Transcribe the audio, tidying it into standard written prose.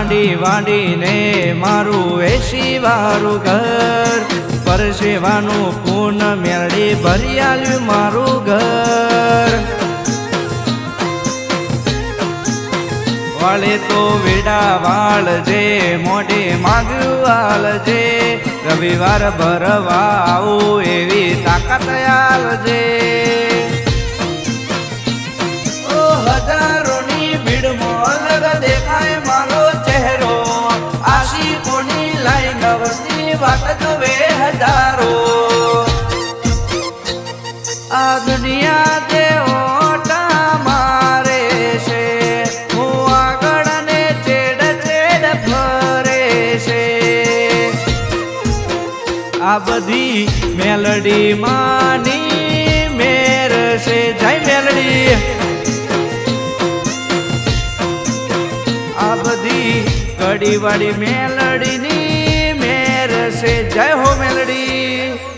ભાંડી વાંડીને મારું વેસી વાળું ઘર પરસેવાનું પૂન મેળડી ભરી આલ્યું મારું ઘર વાળે તો વેડા વાળજે મોઢે માગ્યું વાળજે રવિવાર ભરવા આવું એવી તાકાત આલજે હજારોની ભીડમાં દેખાય મારો ચહેરો આશિકોની લાઈન વસ્તી વાટ જોવે હજારો આ દુનિયા જે ઓટા મારે છે હું આગળ ને ચેડ ચેડ ફરે છે આ બધી મેલડી માની મેર છે જય મેલડી આ બધી કડી વાળી મેલડીની મેર છે જય હો મેલડી।